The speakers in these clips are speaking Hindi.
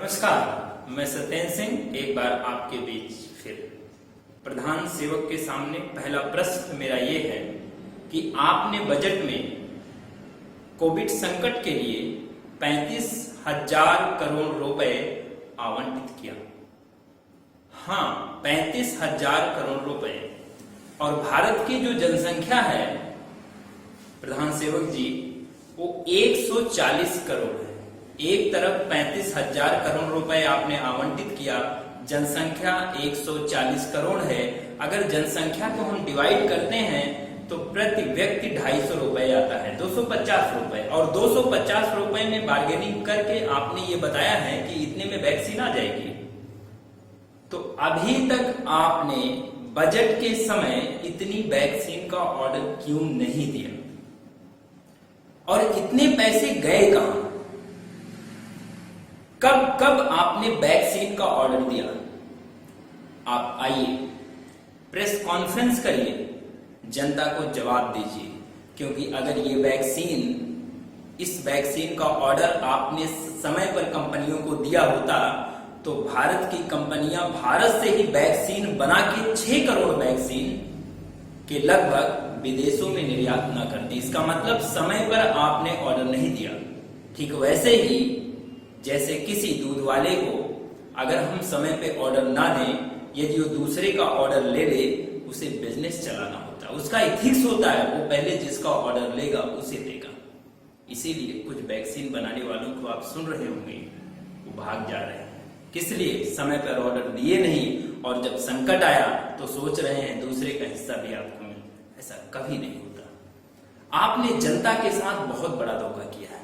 नमस्कार, मैं सत्येंद्र सिंह एक बार आपके बीच फिर। प्रधान सेवक के सामने पहला प्रश्न मेरा ये है कि आपने बजट में कोविड संकट के लिए 35,000 करोड़ रुपए आवंटित किया। हाँ, 35,000 करोड़ रुपए। और भारत की जो जनसंख्या है प्रधान सेवक जी, वो 140 करोड़ है। एक तरफ 35,000 करोड़ रुपए आपने आवंटित किया, जनसंख्या 140 करोड़ है। अगर जनसंख्या को हम डिवाइड करते हैं तो प्रति व्यक्ति 250 रुपए आता है, 250 रुपए। और 250 रुपए में बार्गेनिंग करके आपने ये बताया है कि इतने में वैक्सीन आ जाएगी। तो अभी तक आपने बजट के समय इतनी वैक्सीन का ऑर्डर क्यों नहीं दिया और इतने पैसे गए कहां? कब आपने वैक्सीन का ऑर्डर दिया? आप आइए, प्रेस कॉन्फ्रेंस करिए, जनता को जवाब दीजिए। क्योंकि अगर ये इस वैक्सीन का ऑर्डर आपने समय पर कंपनियों को दिया होता तो भारत की कंपनियां भारत से ही वैक्सीन बना के 6 करोड़ वैक्सीन के लगभग विदेशों में निर्यात न करती। इसका मतलब समय पर आपने ऑर्डर नहीं दिया। ठीक वैसे ही जैसे किसी दूध वाले को अगर हम समय पे ऑर्डर ना दें, यदि वो दूसरे का ऑर्डर ले ले, उसे बिजनेस चलाना होता है, उसका इथिक्स होता है, वो पहले जिसका ऑर्डर लेगा उसे देगा। इसीलिए कुछ वैक्सीन बनाने वालों को आप सुन रहे होंगे, वो भाग जा रहे हैं। किस लिए? समय पर ऑर्डर दिए नहीं, और जब संकट आया तो सोच रहे हैं दूसरे का हिस्सा भी आपको मिले। ऐसा कभी नहीं होता। आपने जनता के साथ बहुत बड़ा धोखा किया है।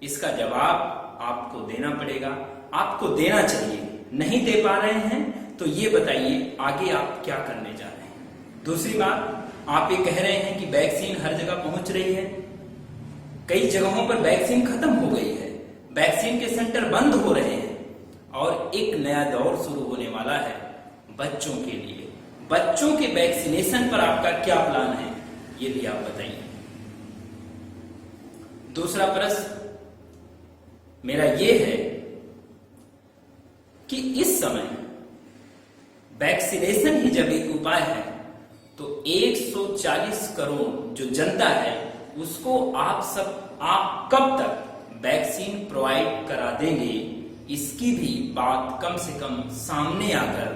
इसका जवाब आपको देना पड़ेगा, आपको देना चाहिए। नहीं दे पा रहे हैं तो ये बताइए आगे आप क्या करने जा रहे हैं। दूसरी बात, आप ये कह रहे हैं कि वैक्सीन हर जगह पहुंच रही है। कई जगहों पर वैक्सीन खत्म हो गई है, वैक्सीन के सेंटर बंद हो रहे हैं, और एक नया दौर शुरू होने वाला है बच्चों के लिए। बच्चों के वैक्सीनेशन पर आपका क्या प्लान है, ये भी आप बताइए। दूसरा प्रश्न मेरा ये है कि इस समय वैक्सीनेशन ही जब एक उपाय है तो 140 करोड़ जो जनता है उसको आप कब तक वैक्सीन प्रोवाइड करा देंगे, इसकी भी बात कम से कम सामने आकर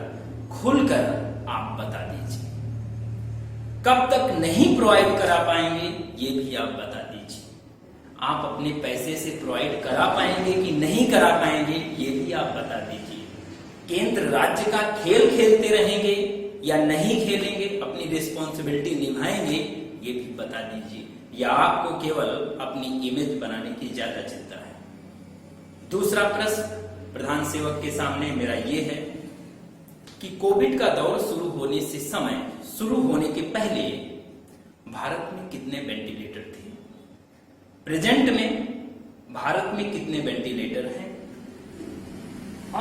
खुलकर आप बता दीजिए। कब तक नहीं प्रोवाइड करा पाएंगे ये भी आप बता दीजिए। आप अपने पैसे से प्रोवाइड करा पाएंगे कि नहीं करा पाएंगे ये भी आप बता दीजिए। केंद्र राज्य का खेल खेलते रहेंगे या नहीं खेलेंगे, अपनी रिस्पॉन्सिबिलिटी निभाएंगे ये भी बता दीजिए। या आपको केवल अपनी इमेज बनाने की ज्यादा चिंता है। दूसरा प्रश्न प्रधान सेवक के सामने मेरा ये है कि कोविड का दौर शुरू होने के पहले भारत में कितने वेंटिलेटर थे? प्रेजेंट में भारत में कितने वेंटिलेटर हैं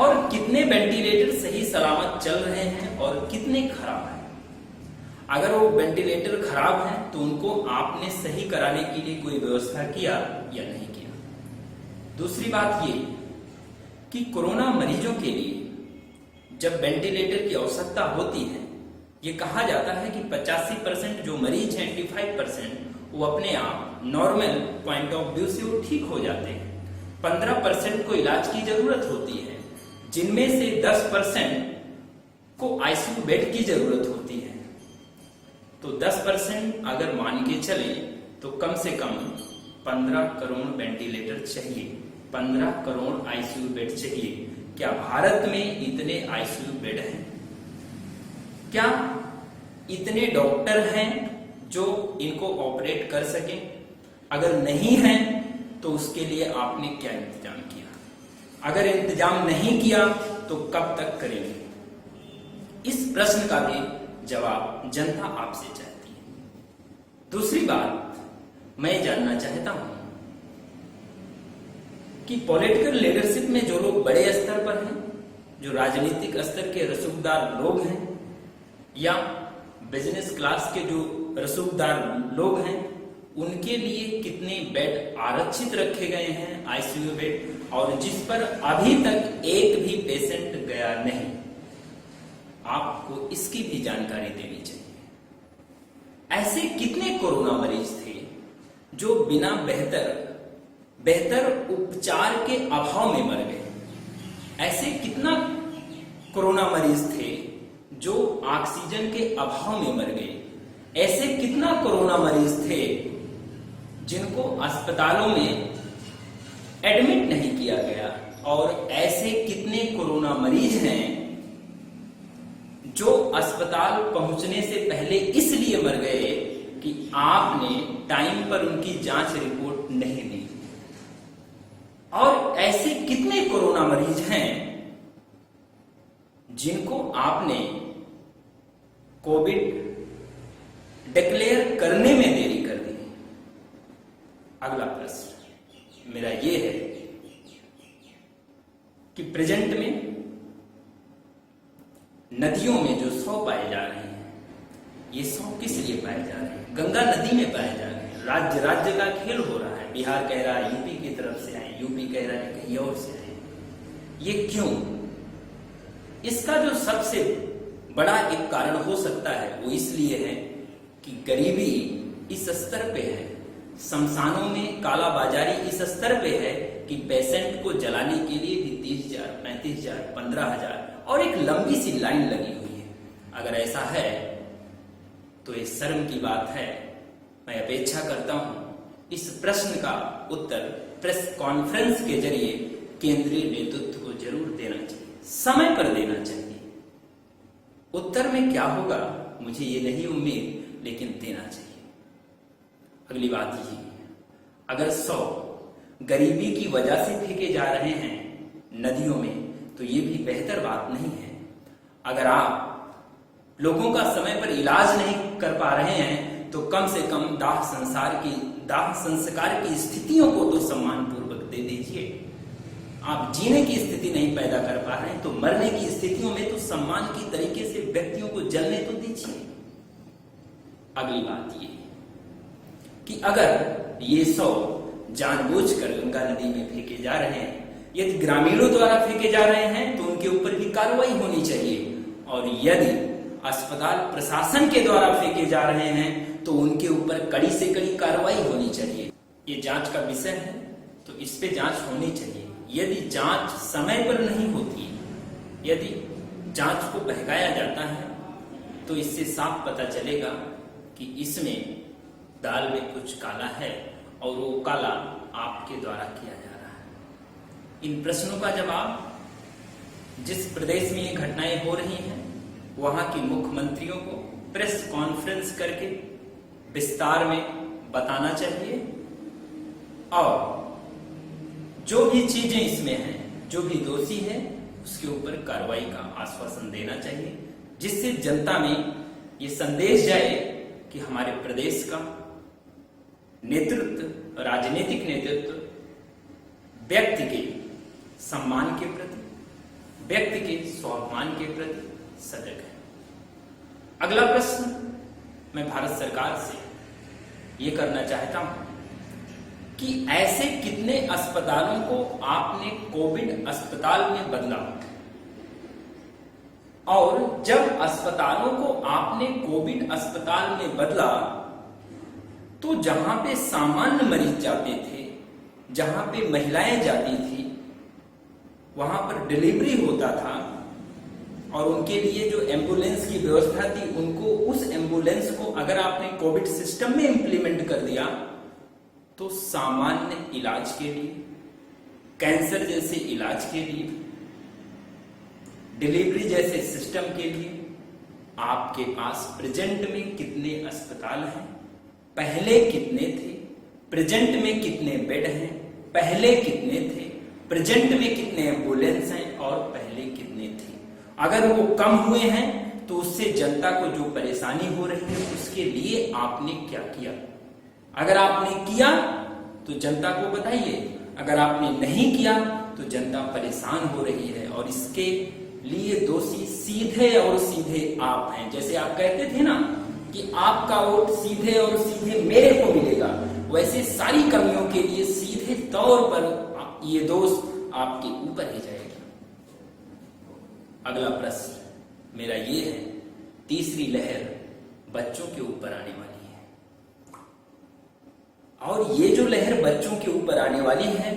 और कितने वेंटिलेटर सही सलामत चल रहे हैं और कितने खराब हैं? अगर वो वेंटिलेटर खराब हैं तो उनको आपने सही कराने के लिए कोई व्यवस्था किया या नहीं किया? दूसरी बात ये कि कोरोना मरीजों के लिए जब वेंटिलेटर की आवश्यकता होती है, ये कहा जाता है कि 85% जो मरीज हैं, 85% वो अपने आप नॉर्मल पॉइंट ऑफ व्यू से वो ठीक हो जाते हैं। 15% को इलाज की जरूरत होती है, जिनमें से 10% को आईसीयू बेड की जरूरत होती है। तो 10% अगर मान के चले तो कम से कम 15 करोड़ वेंटिलेटर चाहिए, 15 करोड़ आईसीयू बेड चाहिए। क्या भारत में इतने आईसीयू बेड हैं? क्या इतने डॉक्टर हैं जो इनको ऑपरेट कर सकें? अगर नहीं है तो उसके लिए आपने क्या इंतजाम किया? अगर इंतजाम नहीं किया तो कब तक करेंगे? इस प्रश्न का भी जवाब जनता आपसे चाहती है। दूसरी बात मैं जानना चाहता हूं कि पॉलिटिकल लीडरशिप में जो लोग बड़े स्तर पर हैं, जो राजनीतिक स्तर के रसूखदार लोग हैं, या बिजनेस क्लास के जो रसूखदार लोग हैं, उनके लिए कितने बेड आरक्षित रखे गए हैं, आईसीयू बेड, और जिस पर अभी तक एक भी पेशेंट गया नहीं, आपको इसकी भी जानकारी देनी चाहिए। ऐसे कितने कोरोना मरीज थे जो बिना बेहतर उपचार के अभाव में मर गए? ऐसे कितना कोरोना मरीज थे जो ऑक्सीजन के अभाव में मर गए? ऐसे कितना कोरोना मरीज थे जिनको अस्पतालों में एडमिट नहीं किया गया? और ऐसे कितने कोरोना मरीज हैं जो अस्पताल पहुंचने से पहले इसलिए मर गए कि आपने टाइम पर उनकी जांच रिपोर्ट नहीं दी? और ऐसे कितने कोरोना मरीज हैं जिनको आपने कोविड डिक्लेयर करने में देरी कर दी? अगला प्रश्न मेरा यह है कि प्रेजेंट में नदियों में जो शव पाए जा रहे हैं, ये शव किस लिए पाए जा रहे हैं? गंगा नदी में पाए जा रहे हैं। राज्य राज्य का खेल हो रहा है। बिहार कह रहा है यूपी की तरफ से आए, यूपी कह रहा है कहीं और से आए। ये क्यों? इसका जो सबसे बड़ा एक कारण हो सकता है वो इसलिए है कि गरीबी इस स्तर पे है, शमशानों में कालाबाजारी इस स्तर पे है कि पेशेंट को जलाने के लिए भी 30,000, 35,000, 15,000 और एक लंबी सी लाइन लगी हुई है। अगर ऐसा है तो ये शर्म की बात है। मैं अपेक्षा करता हूं इस प्रश्न का उत्तर प्रेस कॉन्फ्रेंस के जरिए केंद्रीय नेतृत्व को जरूर देना चाहिए, समय पर देना चाहिए। उत्तर में क्या होगा मुझे ये नहीं उम्मीद, लेकिन देना चाहिए। अगली बात ये, अगर 100 गरीबी की वजह से फेंके जा रहे हैं नदियों में तो ये भी बेहतर बात नहीं है। अगर आप लोगों का समय पर इलाज नहीं कर पा रहे हैं तो कम से कम दाह संस्कार की स्थितियों को तो सम्मान पूर्वक दे दीजिए। आप जीने की स्थिति नहीं पैदा कर पा रहे हैं तो मरने की स्थितियों में तो सम्मान की तरीके से व्यक्तियों को जलने तो दीजिए। अगली बात ये कि अगर ये 100 जानबूझकर गंगा नदी में फेंके जा रहे हैं, यदि ग्रामीणों द्वारा फेंके जा रहे हैं तो उनके ऊपर भी कार्रवाई होनी चाहिए, और यदि अस्पताल प्रशासन के द्वारा फेंके जा रहे हैं तो उनके ऊपर कड़ी से कड़ी कार्रवाई होनी चाहिए। ये जांच का विषय है तो इस पे जांच होनी चाहिए। यदि जांच समय पर नहीं होती, यदि जांच को बहकाया जाता है तो इससे साफ पता चलेगा कि इसमें दाल में कुछ काला है और वो काला आपके द्वारा किया जा रहा है। इन प्रश्नों का जवाब जिस प्रदेश में ये घटनाएं हो रही हैं वहां के मुख्यमंत्रियों को प्रेस कॉन्फ्रेंस करके विस्तार में बताना चाहिए, और जो भी चीजें इसमें हैं, जो भी दोषी है उसके ऊपर कार्रवाई का आश्वासन देना चाहिए, जिससे जनता में ये संदेश जाए कि हमारे प्रदेश का नेतृत्व, राजनीतिक नेतृत्व व्यक्ति के सम्मान के प्रति, व्यक्ति के स्वाभिमान के प्रति सजग है। अगला प्रश्न मैं भारत सरकार से ये करना चाहता हूं कि ऐसे कितने अस्पतालों को आपने कोविड अस्पताल में बदला, और जब अस्पतालों को आपने कोविड अस्पताल में बदला तो जहां पे सामान्य मरीज जाते थे, जहां पे महिलाएं जाती थी, वहां पर डिलीवरी होता था और उनके लिए जो एम्बुलेंस की व्यवस्था थी, उनको उस एम्बुलेंस को अगर आपने कोविड सिस्टम में इंप्लीमेंट कर दिया तो सामान्य इलाज के लिए, कैंसर जैसे इलाज के लिए, डिलीवरी जैसे सिस्टम के लिए आपके पास प्रेजेंट में कितने अस्पताल हैं, पहले कितने थे, प्रेजेंट में कितने बेड हैं, पहले कितने थे, प्रेजेंट में कितने एम्बुलेंस हैं और पहले कितने थे। अगर वो कम हुए हैं तो उससे जनता को जो परेशानी हो रही है उसके लिए आपने क्या किया? अगर आपने किया तो जनता को बताइए, अगर आपने नहीं किया तो जनता परेशान हो रही है, और इसके लिए दोषी सीधे और सीधे आप हैं। जैसे आप कहते थे ना कि आपका वोट सीधे और सीधे मेरे को मिलेगा, वैसे सारी कमियों के लिए सीधे तौर पर ये दोष आपके ऊपर ही जाएगा। अगला प्रश्न मेरा ये है, तीसरी लहर बच्चों के ऊपर आने वाली है, और ये जो लहर बच्चों के ऊपर आने वाली है,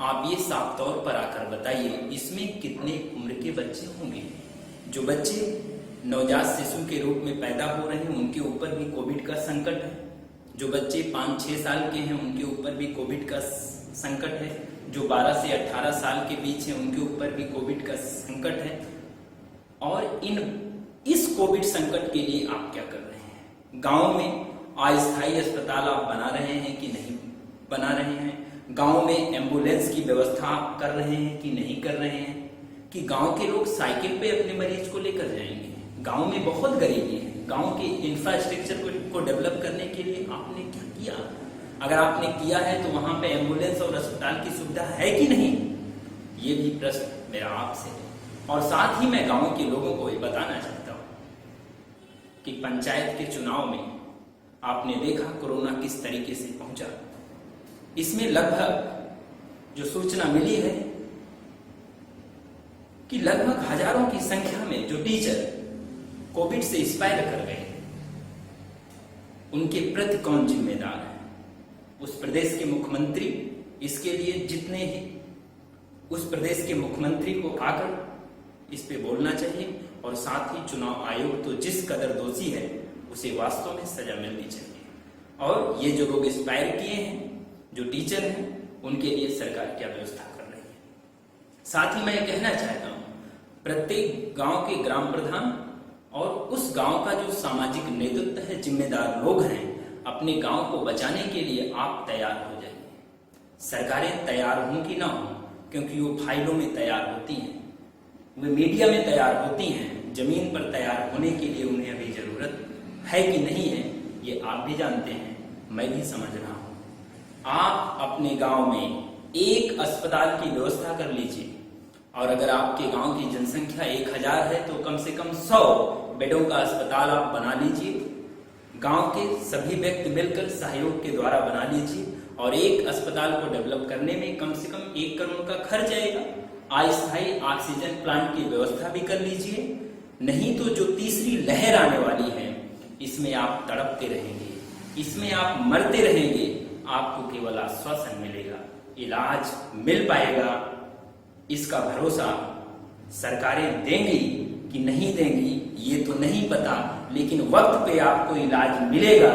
आप ये साफ तौर पर आकर बताइए इसमें कितने उम्र के बच्चे होंगे। जो बच्चे नवजात शिशु के रूप में पैदा हो रहे हैं उनके ऊपर भी कोविड का संकट है। जो बच्चे 5-6 साल के हैं उनके ऊपर भी कोविड का संकट है। जो 12 से 18 साल के बीच हैं उनके ऊपर भी कोविड का संकट है। और इस कोविड संकट के लिए आप क्या कर रहे हैं? गांव में अस्थायी अस्पताल आप बना रहे हैं कि नहीं बना रहे हैं? गांव में एम्बुलेंस की व्यवस्था आप कर रहे हैं कि नहीं कर रहे हैं? कि गांव के लोग साइकिल पे अपने मरीज को लेकर जाएंगे? गांव में बहुत गरीबी है। गांव के इंफ्रास्ट्रक्चर को डेवलप करने के लिए आपने क्या किया? अगर आपने किया है तो वहां पे एम्बुलेंस और अस्पताल की सुविधा है कि नहीं? ये भी प्रश्न मेरा आपसे है। और साथ ही मैं गांव के लोगों को ये बताना चाहता हूं कि पंचायत के चुनाव में आपने देखा कोरोना किस तरीके से पहुंचा। इसमें लगभग जो सूचना मिली है कि लगभग हजारों की संख्या में जो टीचर कोविड से एक्सपायर कर गए, उनके प्रति कौन जिम्मेदार है? उस प्रदेश के मुख्यमंत्री इसके लिए जितने ही उस प्रदेश के मुख्यमंत्री को आकर इस पे बोलना चाहिए, और साथ ही चुनाव आयोग तो जिस कदर दोषी है उसे वास्तव में सजा मिलनी चाहिए। और ये जो लोग एक्सपायर किए हैं, जो टीचर हैं, उनके लिए सरकार क्या व्यवस्था कर रही है। साथ ही मैं कहना चाहता हूं प्रत्येक गांव के ग्राम प्रधान और उस गांव का जो सामाजिक नेतृत्व है, जिम्मेदार लोग हैं, अपने गांव को बचाने के लिए आप तैयार हो जाइए। सरकारें तैयार हों कि ना हो, क्योंकि वो फाइलों में तैयार होती हैं, वे मीडिया में तैयार होती हैं, जमीन पर तैयार होने के लिए उन्हें अभी जरूरत है कि नहीं है ये आप भी जानते हैं, मैं भी समझ रहा हूं। आप अपने गांव में एक अस्पताल की व्यवस्था कर लीजिए, और अगर आपके गांव की जनसंख्या 1000 है तो कम से कम 100 बेडों का अस्पताल आप बना लीजिए। गांव के सभी व्यक्ति मिलकर सहयोग के द्वारा बना लीजिए, और एक अस्पताल को डेवलप करने में कम से कम 1 करोड़ का खर्च आएगा। अस्थायी ऑक्सीजन प्लांट की व्यवस्था भी कर लीजिए। नहीं तो जो तीसरी लहर आने वाली है, इसमें आप तड़पते रहेंगे, इसमें आप मरते रहेंगे। आपको केवल आश्वासन मिलेगा, इलाज मिल पाएगा, इसका भरोसा सरकारें देंगी कि नहीं देंगी ये तो नहीं पता, लेकिन वक्त पे आपको इलाज मिलेगा,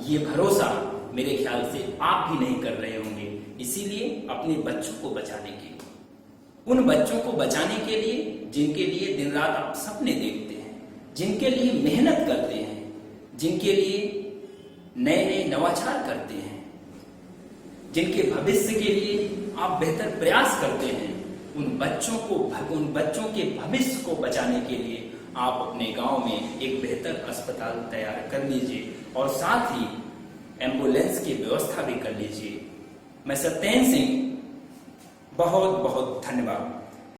ये भरोसा मेरे ख्याल से आप भी नहीं कर रहे होंगे। इसीलिए अपने बच्चों को बचाने के लिए, उन बच्चों को बचाने के लिए जिनके लिए दिन रात आप सपने देखते हैं, जिनके लिए मेहनत करते हैं, जिनके लिए नए नए नवाचार करते हैं, जिनके भविष्य के लिए आप बेहतर प्रयास करते हैं, उन बच्चों के भविष्य को बचाने के लिए आप अपने गांव में एक बेहतर अस्पताल तैयार कर लीजिए, और साथ ही एम्बुलेंस की व्यवस्था भी कर लीजिए। मैं सत्येंद्र सिंह, बहुत बहुत धन्यवाद।